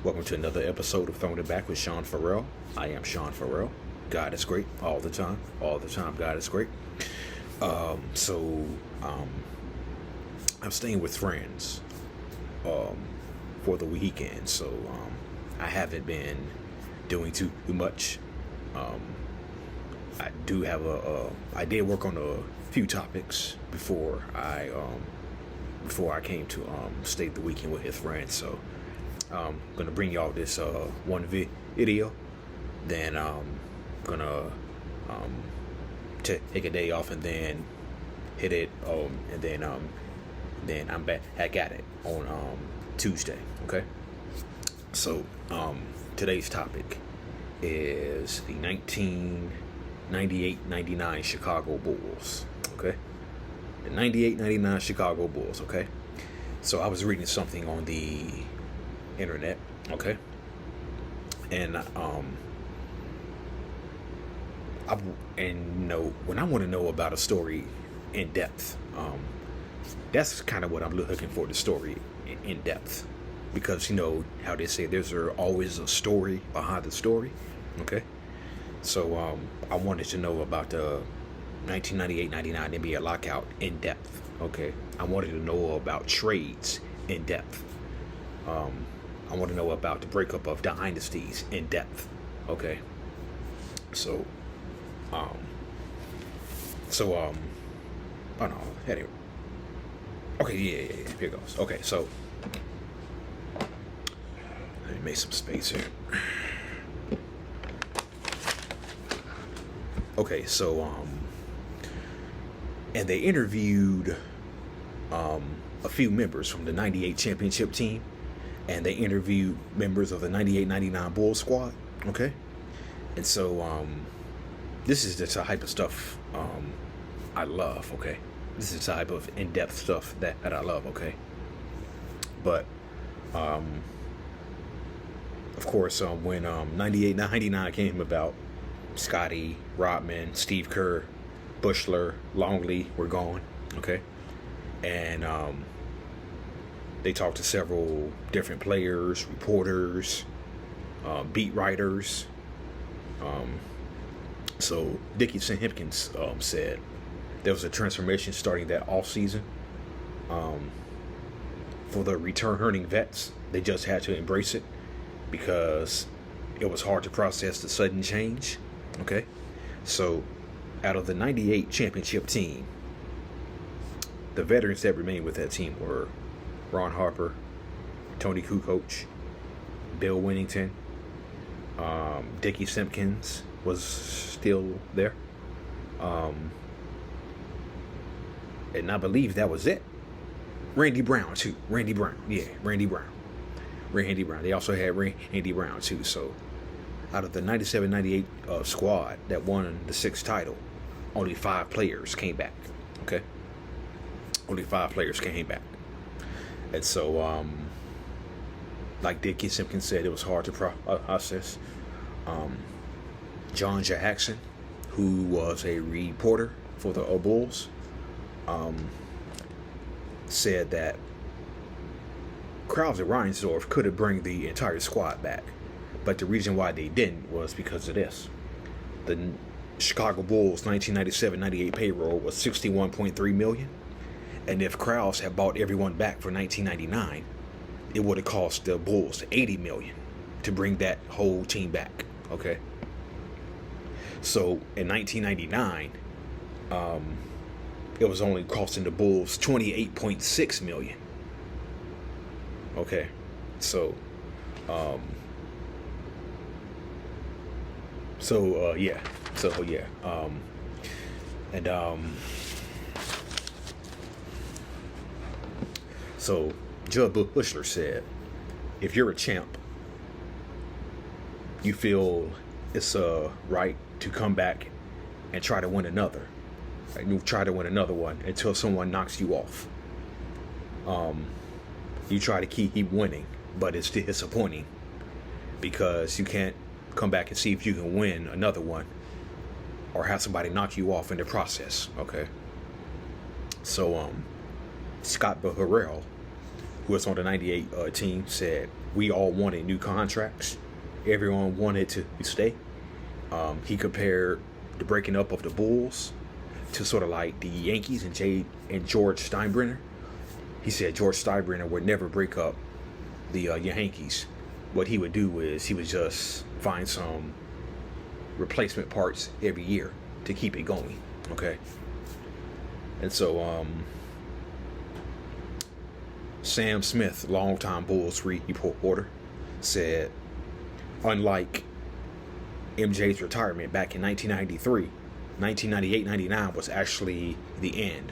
Welcome to another episode of Throwing It Back with Sean Farrell. I am Sean Farrell. God is great all the time. All the time, God is great. I'm staying with friends for the weekend, so I haven't been doing too much. I do have I did work on a few topics before I came to stay the weekend with his friends. So I'm gonna bring y'all this one video. Then I'm gonna take a day off and then hit it. And then I'm back at it on Tuesday. Okay. So today's topic is the 1998-99 Chicago Bulls. Okay. The 98-99 Chicago Bulls. Okay. So I was reading something on the internet. Okay. And when I want to know about a story in depth, that's kind of what I'm looking for, the story in depth, because you know how they say there's always a story behind the story. Okay. So I wanted to know about the 1998-99 NBA lockout in depth. Okay. I wanted to know about trades in depth. I want to know about the breakup of dynasties in depth. Okay. So oh no, anyway. Okay, yeah, here goes. Okay, so let me make some space here. Okay, so and they interviewed a few members from the 98 championship team, and they interviewed members of the 98-99 Bulls squad. Okay. And so this is the type of stuff I love. Okay. This is the type of in-depth stuff that I love. Okay. But of course, when 98-99 came about, Scotty, Rodman, Steve Kerr, Bushler, Longley were gone. Okay. And they talked to several different players, reporters, beat writers. So Dickie Simpkins said there was a transformation starting that off season. For the returning vets, they just had to embrace it because it was hard to process the sudden change. Okay. So out of the 98 championship team, the veterans that remained with that team were Ron Harper, Tony Kukoc, Bill Winnington, Dickie Simpkins was still there, and I believe that was it. Randy Brown too. Randy Brown. They also had Randy Brown too. So out of the 97-98 squad that won the sixth title, only 5 players came back. Okay. Only 5 players came back. And so, like Dickie Simpkins said, it was hard to process. John Jackson, who was a reporter for the Bulls, said that Krause and Reinsdorf could have bring the entire squad back, but the reason why they didn't was because of this. The Chicago Bulls 1997-98 payroll was $61.3 million. And if Krause had bought everyone back for 1999, it would have cost the Bulls $80 million to bring that whole team back. Okay. So in 1999, it was only costing the Bulls $28.6 million. Okay. So So Jud Bushler said, if you're a champ, you feel it's right to come back and try to win another. Like, you try to win another one until someone knocks you off. You try to keep winning, but it's disappointing because you can't come back and see if you can win another one or have somebody knock you off in the process. Okay. So Scott Burrell who was on the 98 team, said we all wanted new contracts. Everyone wanted to stay. He compared the breaking up of the Bulls to sort of like the Yankees and George Steinbrenner. He said George Steinbrenner would never break up the Yankees. What he would do is he would just find some replacement parts every year to keep it going. Okay. And so Sam Smith, longtime Bulls reporter, said unlike MJ's retirement back in 1993, 1998-99 was actually the end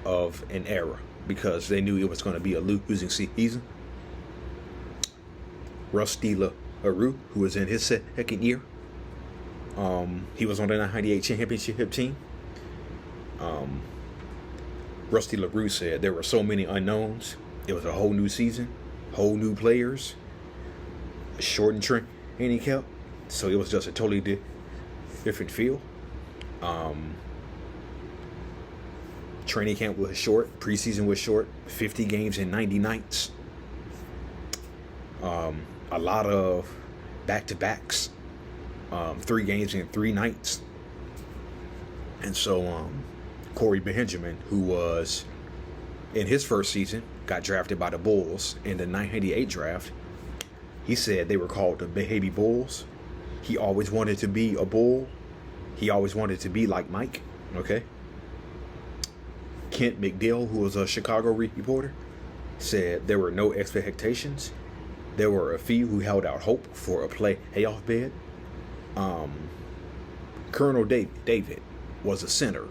of an era because they knew it was going to be a losing season. Rusty LaRue, who was in his second year, he was on the 98 championship team. Rusty LaRue said there were so many unknowns. It was a whole new season, whole new players, a shortened training camp, so it was just a totally different feel. Training camp was short, preseason was short, 50 games in 90 nights. A lot of back-to-backs, 3 games in 3 nights. And so Corey Benjamin, who was in his first season, got drafted by the Bulls in the 1998 draft. He said they were called the Baby Bulls. He always wanted to be a Bull. He always wanted to be like Mike. Okay. Kent McDill, who was a Chicago reporter, said there were no expectations. There were a few who held out hope for a playoff bid. Colonel David was a center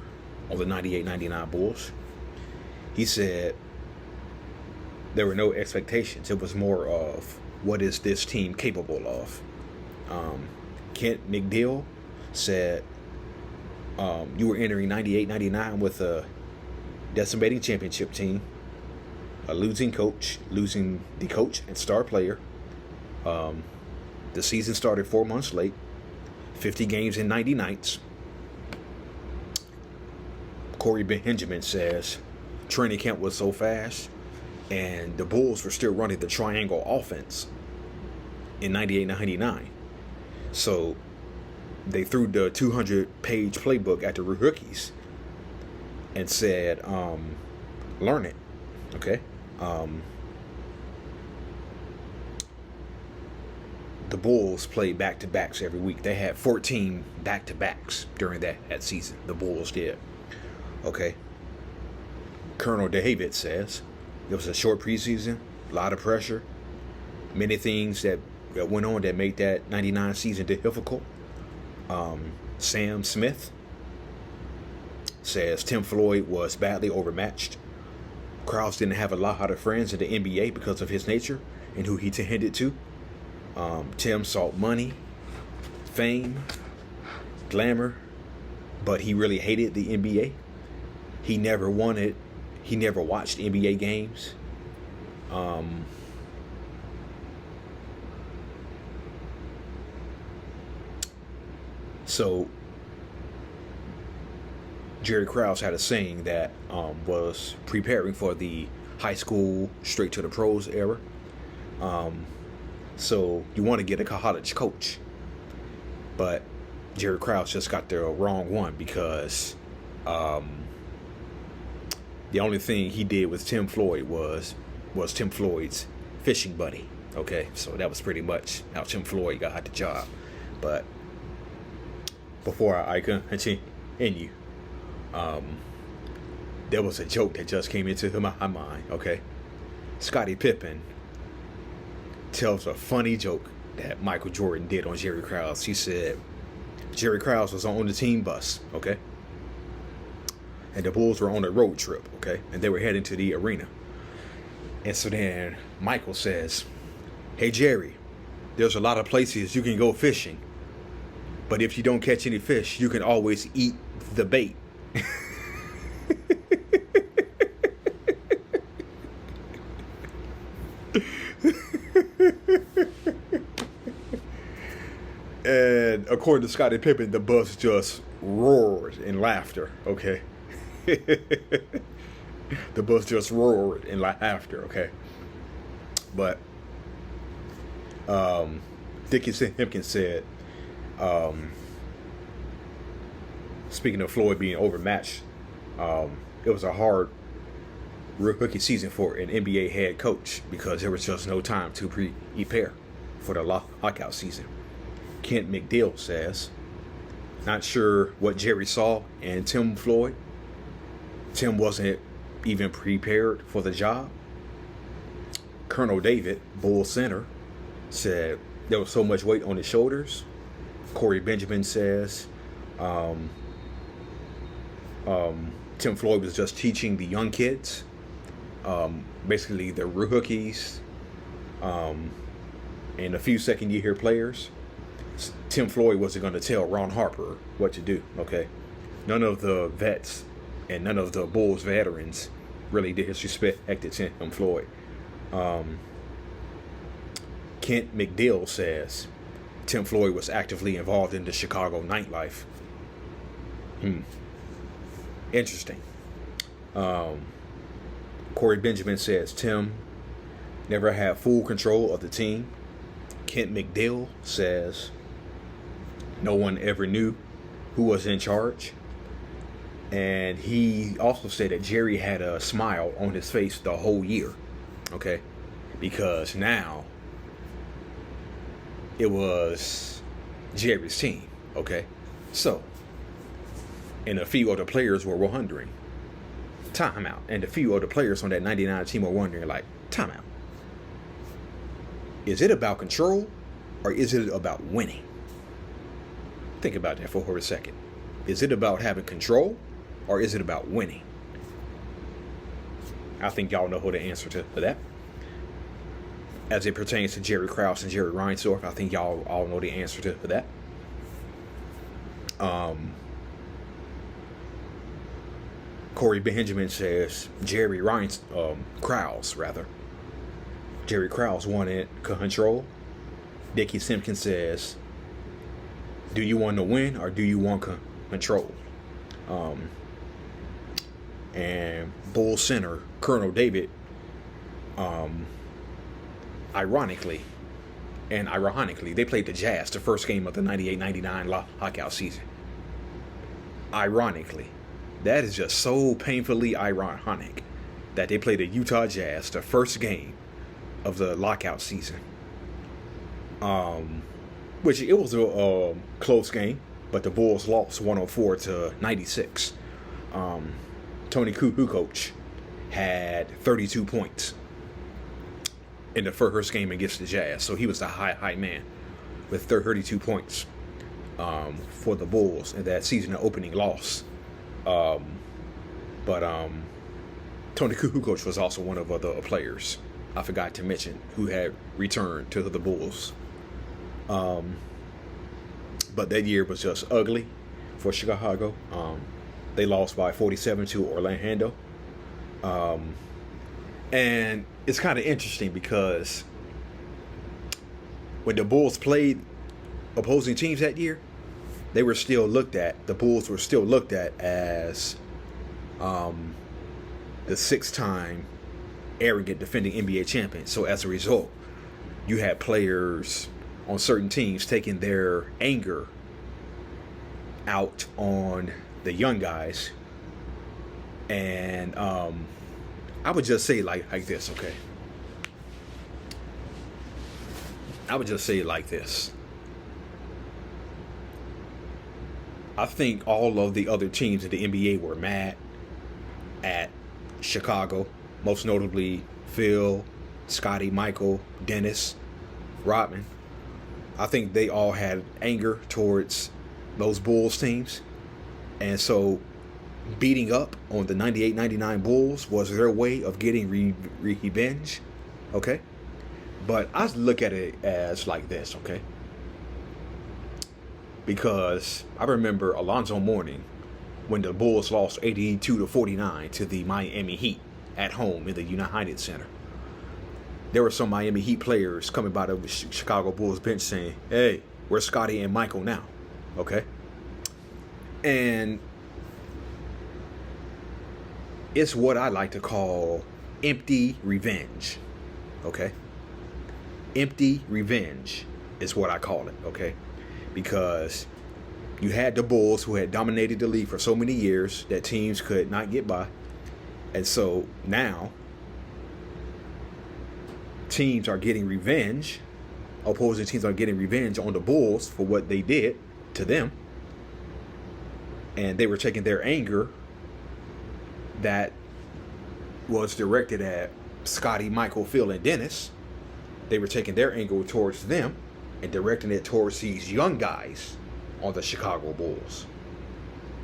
on the 98-99 Bulls. He said there were no expectations. It was more of what is this team capable of. Kent McDill said you were entering 98-99 with a decimating championship team, a losing coach, losing the coach and star player. The season started 4 months late, 50 games in 90 nights. Corey Benjamin says training camp was so fast, and the Bulls were still running the triangle offense in 98-99. So they threw the 200-page playbook at the rookies and said, learn it. Okay. The Bulls played back-to-backs every week. They had 14 back-to-backs during that season. The Bulls did. Okay. Colonel David says it was a short preseason, a lot of pressure, many things that went on that made that 99 season difficult. Sam Smith says Tim Floyd was badly overmatched. Krause didn't have a lot of friends in the NBA because of his nature and who he tended to. Tim sought money, fame, glamour, but he really hated the NBA. He never watched NBA games. So Jerry Krause had a saying that was preparing for the high school straight to the pros era. So you want to get a college coach, but Jerry Krause just got the wrong one because the only thing he did with Tim Floyd was Tim Floyd's fishing buddy. Okay, so that was pretty much how Tim Floyd got the job. But before I continue, there was a joke that just came into my mind. Okay, Scottie Pippen tells a funny joke that Michael Jordan did on Jerry Krause. He said Jerry Krause was on the team bus, okay? And the Bulls were on a road trip, okay? And they were heading to the arena. And so then Michael says, "Hey, Jerry, there's a lot of places you can go fishing. But if you don't catch any fish, you can always eat the bait." And according to Scottie Pippen, the bus just roared in laughter, okay? The bus just roared in laughter, okay? But Dickinson Hempkins said, speaking of Floyd being overmatched, it was a hard rookie season for an NBA head coach because there was just no time to prepare for the lockout season. Kent McDill says, not sure what Jerry saw in Tim Floyd. Tim wasn't even prepared for the job. Colonel David, Bull Center, said there was so much weight on his shoulders. Corey Benjamin says Tim Floyd was just teaching the young kids, basically the rookies and a few second-year players. Tim Floyd wasn't going to tell Ron Harper what to do, okay? None of the vets and none of the Bulls veterans really disrespected Tim Floyd. Kent McDill says Tim Floyd was actively involved in the Chicago nightlife. Interesting. Corey Benjamin says Tim never had full control of the team. Kent McDill says no one ever knew who was in charge. And he also said that Jerry had a smile on his face the whole year. Okay? Because now it was Jerry's team. Okay? So, and a few other players were wondering, timeout. And a few other players on that 99 team were wondering, like, timeout. Is it about control or is it about winning? Think about that for a second. Is it about having control or is it about winning? I think y'all know who the answer to that. As it pertains to Jerry Krause and Jerry Reinsdorf, I think y'all all know the answer to that. Corey Benjamin says Jerry Krause wanted control. Dickie Simpkins says, do you want to win or do you want control? And Bull Center, Colonel David, ironically, they played the Jazz the first game of the 98-99 lockout season. Ironically. That is just so painfully ironic that they played the Utah Jazz the first game of the lockout season. Which it was a close game, but the Bulls lost 104-96. Tony Kukoc had 32 points in the first game against the Jazz, so he was the high man with 32 points for the Bulls in that season opening loss. But Tony Kukoc was also one of the players I forgot to mention who had returned to the Bulls. But that year was just ugly for Chicago. They lost by 47 to Orlando. And it's kind of interesting because when the Bulls played opposing teams that year, the Bulls were still looked at as the six-time arrogant defending NBA champion. So as a result, you had players on certain teams taking their anger out on the young guys. And I would just say like this, okay? I would just say it like this. I think all of the other teams in the NBA were mad at Chicago, most notably Phil, Scotty, Michael, Dennis, Rodman. I think they all had anger towards those Bulls teams. And so beating up on the 98-99 Bulls was their way of getting revenge, okay? But I look at it as like this, okay? Because I remember Alonzo Mourning when the Bulls lost 82-49 to the Miami Heat at home in the United Center. There were some Miami Heat players coming by the Chicago Bulls bench saying, hey, where's Scotty and Michael now? Okay? And It's what I like to call empty revenge. Okay? Empty revenge is what I call it. Okay? Because you had the Bulls who had dominated the league for so many years that teams could not get by. And so now teams are getting revenge. Opposing teams are getting revenge on the Bulls for what they did to them. And they were taking their anger that was directed at Scotty, Michael, Phil, and Dennis. They were taking their anger towards them and directing it towards these young guys on the Chicago Bulls.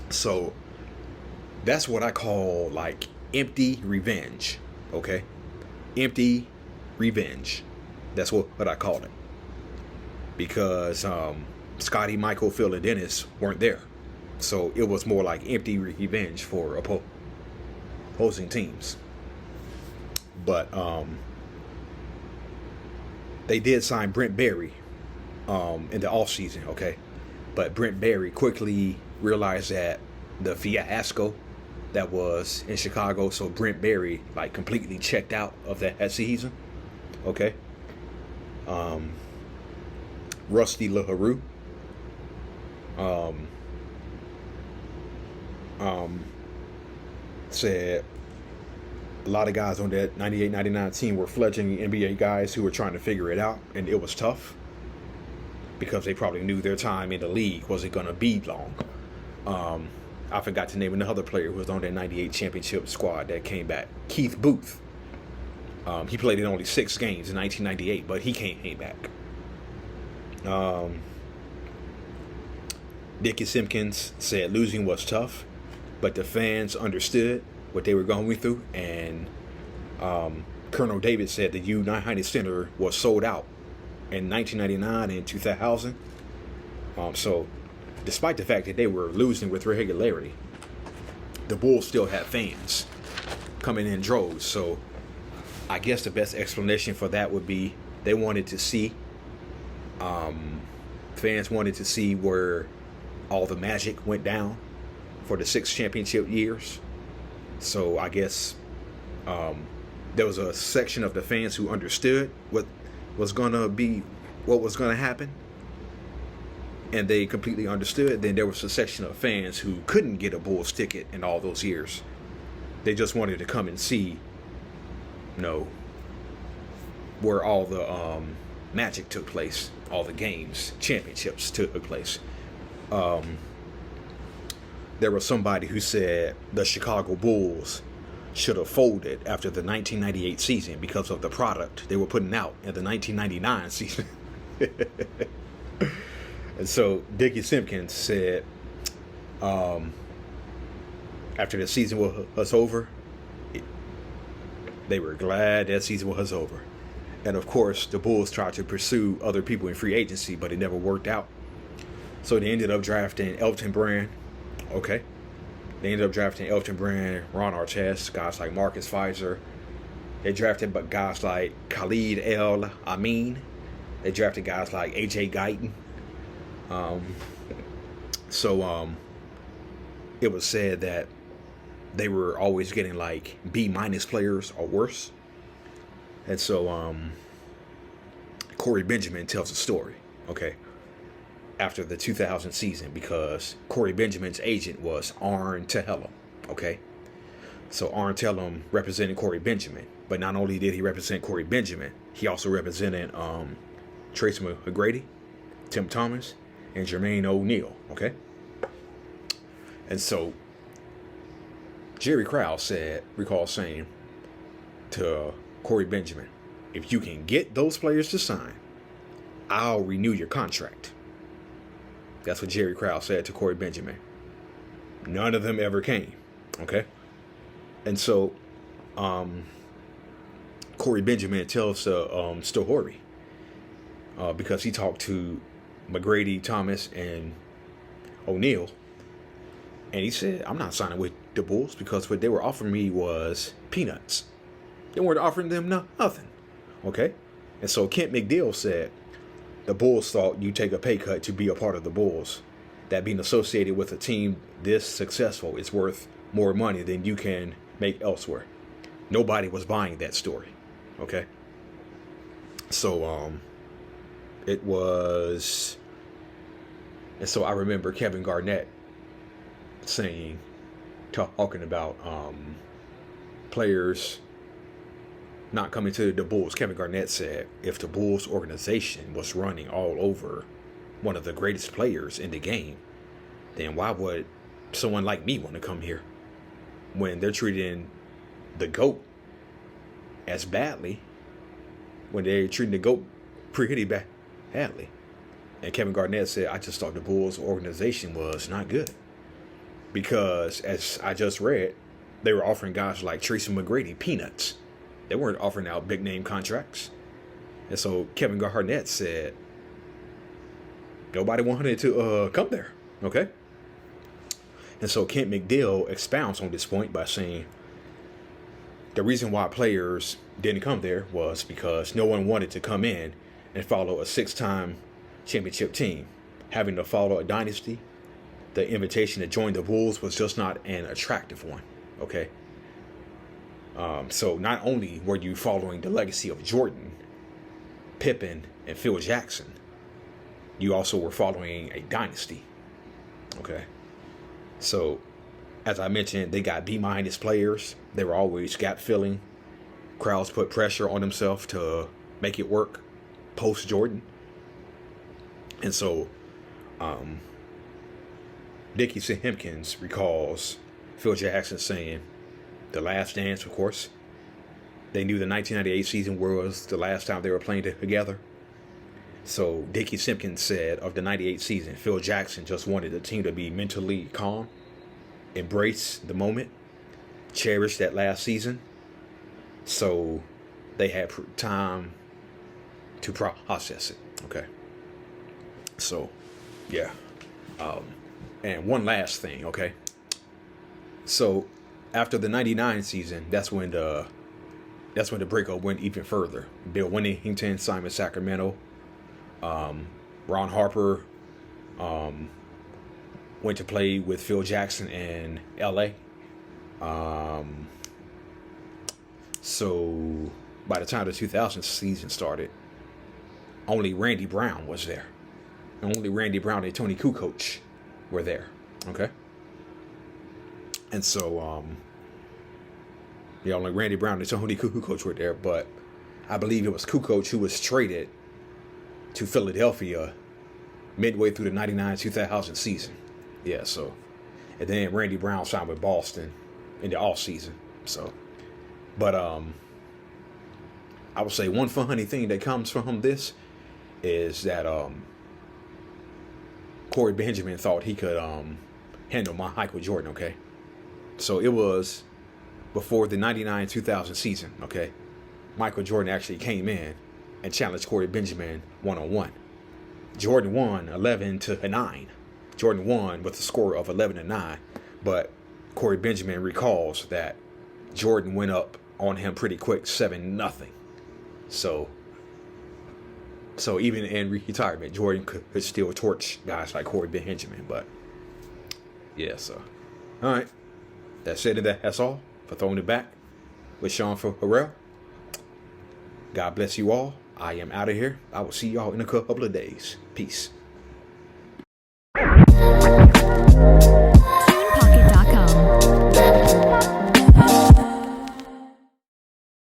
So that's what I call like empty revenge. Okay? Empty revenge. That's what I call it. Because Scotty, Michael, Phil, and Dennis weren't there. So it was more like empty revenge for opposing teams. But they did sign Brent Berry in the offseason, okay? But Brent Berry quickly realized that the fiasco that was in Chicago, so Brent Berry like completely checked out of that season, okay? Rusty LaHaru said a lot of guys on that 98-99 team were fledgling NBA guys who were trying to figure it out, and it was tough because they probably knew their time in the league wasn't going to be long. I forgot to name another player who was on that 98 championship squad that came back. Keith Booth. He played in only 6 games in 1998, but he came back. Dickie Simpkins said losing was tough, but the fans understood what they were going through. And Colonel David said the United Center was sold out in 1999 and 2000. So despite the fact that they were losing with regularity, the Bulls still had fans coming in droves. So I guess the best explanation for that would be they wanted to see, fans wanted to see where all the magic went down for the 6 championship years. So I guess there was a section of the fans who understood what was going to happen, and they completely understood. Then there was a section of fans who couldn't get a Bulls ticket in all those years. They just wanted to come and see, where all the magic took place, all the games, championships took place. There was somebody who said the Chicago Bulls should have folded after the 1998 season because of the product they were putting out in the 1999 season. And so Dickie Simpkins said after the season was over, they were glad that season was over. And of course, the Bulls tried to pursue other people in free agency, but it never worked out. So they ended up drafting Elton Brand. Okay. They ended up drafting Elton Brand, Ron Artest, guys like Marcus Fizer. They drafted guys like Khalid El Amin. They drafted guys like AJ Guyton. So it was said that they were always getting like B- players or worse. And so Corey Benjamin tells a story, okay, after the 2000 season, because Corey Benjamin's agent was Arn Tellem, okay? So Arn Tellem represented Corey Benjamin, but not only did he represent Corey Benjamin, he also represented Tracy McGrady, Tim Thomas, and Jermaine O'Neal, okay? And so Jerry Krause recalls saying to Corey Benjamin, if you can get those players to sign, I'll renew your contract. That's what Jerry Krause said to Corey Benjamin. None of them ever came, okay? And so Corey Benjamin tells story because he talked to McGrady, Thomas, and O'Neal, and he said, I'm not signing with the Bulls because what they were offering me was peanuts. They weren't offering them nothing, okay? And so Kent McDill said, the Bulls thought you take a pay cut to be a part of the Bulls. That being associated with a team this successful is worth more money than you can make elsewhere. Nobody was buying that story. Okay. So it was, and so I remember Kevin Garnett talking about players not coming to the Bulls. Kevin Garnett said if the Bulls organization was running all over one of the greatest players in the game, then why would someone like me want to come here when they're treating the GOAT as badly, when they're treating the GOAT pretty badly? And Kevin Garnett said, I just thought the Bulls organization was not good because, as I just read, they were offering guys like Tracy McGrady peanuts. They weren't offering out big name contracts. And so Kevin Garnett said nobody wanted to come there. Okay. And so Kent McDill expounds on this point by saying the reason why players didn't come there was because no one wanted to come in and follow a 6-time championship team. Having to follow a dynasty, the invitation to join the Bulls was just not an attractive one. Okay. So not only were you following the legacy of Jordan, Pippen, and Phil Jackson, you also were following a dynasty. Okay. So, as I mentioned, they got B- players. They were always gap filling. Krause put pressure on himself to make it work post Jordan. And so, Dickie Simpkins recalls Phil Jackson saying, the last dance, of course. They knew the 1998 season was the last time they were playing together. So Dickie Simpkins said of the 98 season, Phil Jackson just wanted the team to be mentally calm, embrace the moment, cherish that last season. So they had time to process it. Okay. So, yeah. And one last thing, okay? So after the 99 season, that's when the breakup went even further. Bill Winnington, Simon Sacramento, Ron Harper went to play with Phil Jackson in LA. So by the time the 2000 season started, only Randy Brown was there. Only Randy Brown and Tony Kukoc were there. Okay. And so, only Randy Brown and Tony Kukoc were there, but I believe it was Kukoc who was traded to Philadelphia midway through the 99-2000 season. Yeah, so, and then Randy Brown signed with Boston in the off season. So, but I would say one funny thing that comes from this is that Corey Benjamin thought he could handle Michael Jordan. Okay. So it was before the 99-2000 season, okay? Michael Jordan actually came in and challenged Corey Benjamin one-on-one. Jordan won 11-9. Jordan won with a score of 11-9. But Corey Benjamin recalls that Jordan went up on him pretty quick, 7-0. So even in retirement, Jordan could still torch guys like Corey Benjamin. But, yeah, so. All right. That's it, and that's all for Throwing It Back with Sean Farrell. God bless you all. I am out of here. I will see y'all in a couple of days. Peace.